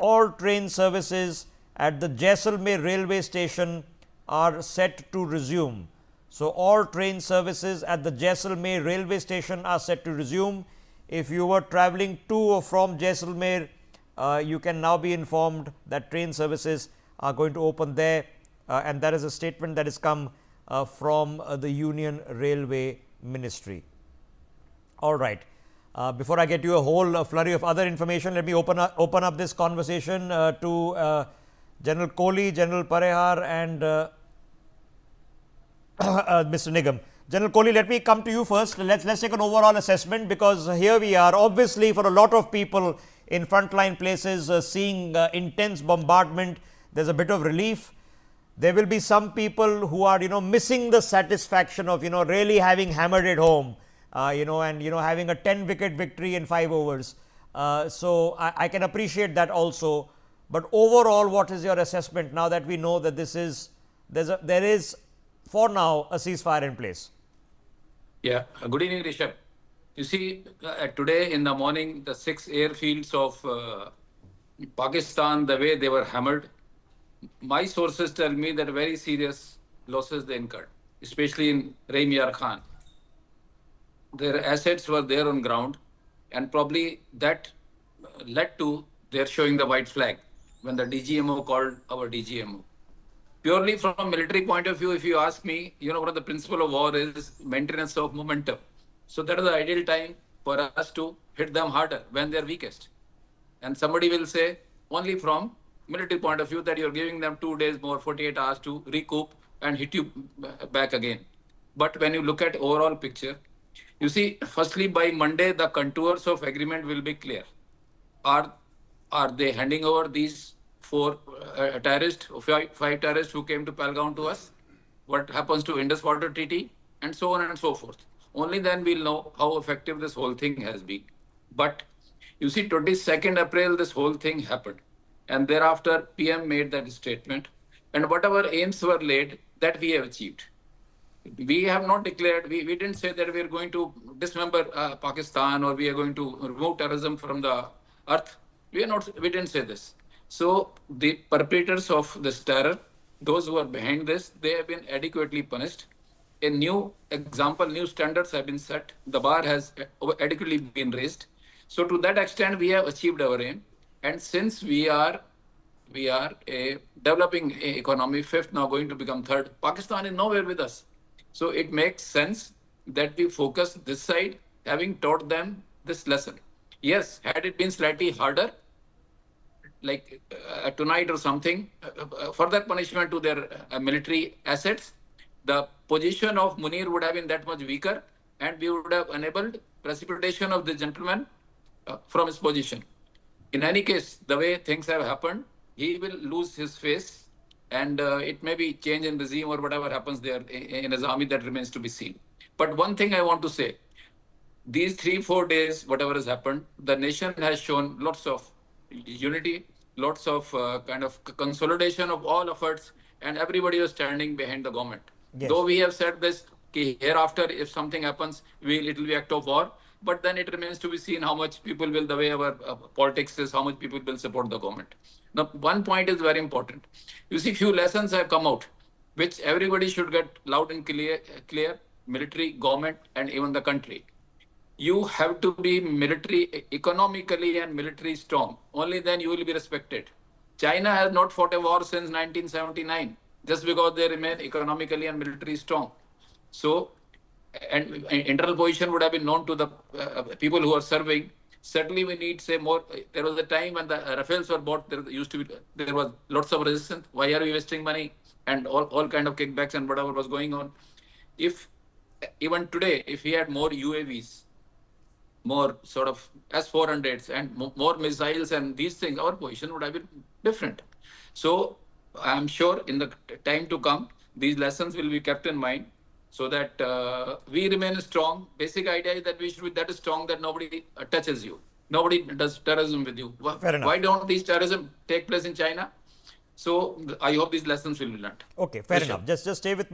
all train services at the Jaisalmer Railway Station are set to resume. So, all train services at the Jaisalmer Railway Station are set to resume. If you were travelling to or from Jaisalmer, you can now be informed that train services are going to open there, and that is a statement that has come from the Union Railway Ministry. All right. Before I get you a whole flurry of other information, let me open up this conversation to General Kohli, General Parehar, and Mr. Nigam. General Kohli, let me come to you first. Let's take an overall assessment, because here we are. Obviously, for a lot of people in frontline places, seeing intense bombardment, there's a bit of relief. There will be some people who are, missing the satisfaction of, really having hammered it home, and, having a 10-wicket victory in 5 overs. So I can appreciate that also. But overall, what is your assessment now that we know that there is, for now, a ceasefire in place? Yeah, good evening, Rishabh. You see, today in the morning, the 6 airfields of Pakistan, the way they were hammered, my sources tell me that very serious losses they incurred, especially in Raim Yar Khan. Their assets were there on ground, and probably that led to their showing the white flag when the DGMO called our DGMO. Purely from a military point of view, if you ask me, one of the principle of war is maintenance of momentum. So that is the ideal time for us to hit them harder when they are weakest. And somebody will say, only from military point of view, that you're giving them 2 days more, 48 hours to recoup and hit you back again. But when you look at overall picture, you see, firstly, by Monday, the contours of agreement will be clear. Are they handing over these 4 terrorists, 5 terrorists who came to Palgaon to us? What happens to Indus Water Treaty? And so on and so forth. Only then we'll know how effective this whole thing has been. But you see, 22nd April, this whole thing happened. And thereafter, PM made that statement. And whatever aims were laid, that we have achieved. We have not declared, we didn't say that we are going to dismember Pakistan, or we are going to remove terrorism from the earth. We didn't say this. So the perpetrators of this terror, those who are behind this, they have been adequately punished. A new example, new standards have been set. The bar has adequately been raised. So to that extent, we have achieved our aim. And since we are a developing economy, 5th, now going to become 3rd, Pakistan is nowhere with us. So it makes sense that we focus this side, having taught them this lesson. Yes, had it been slightly harder, like tonight or something, further punishment to their military assets, the position of Munir would have been that much weaker, and we would have enabled precipitation of the gentleman from his position. In any case, the way things have happened, he will lose his face, and it may be change in regime or whatever happens there in his army, that remains to be seen. But one thing I want to say, these 3-4 days, whatever has happened, the nation has shown lots of unity, lots of kind of consolidation of all efforts, and everybody was standing behind the government. Yes. Though we have said this, hereafter, if something happens, it will be act of war. But then it remains to be seen how much people will, the way our politics is, how much people will support the government. Now, one point is very important. You see, few lessons have come out, which everybody should get loud and clear, military, government, and even the country. You have to be military, economically and military strong. Only then you will be respected. China has not fought a war since 1979, just because they remain economically and military strong. So, and internal position would have been known to the people who are serving. Certainly, we need, say, more. There was a time when the Rafales were bought. There was lots of resistance. Why are we wasting money? And all kind of kickbacks and whatever was going on. If even today, if we had more UAVs, more sort of S-400s and more missiles and these things, our position would have been different. So I'm sure in the time to come, these lessons will be kept in mind, so that we remain strong. Basic idea is that we should be that strong that nobody touches you. Nobody does terrorism with you. Why don't these terrorism take place in China? So I hope these lessons will be learned. Okay, fair enough. Just stay with me.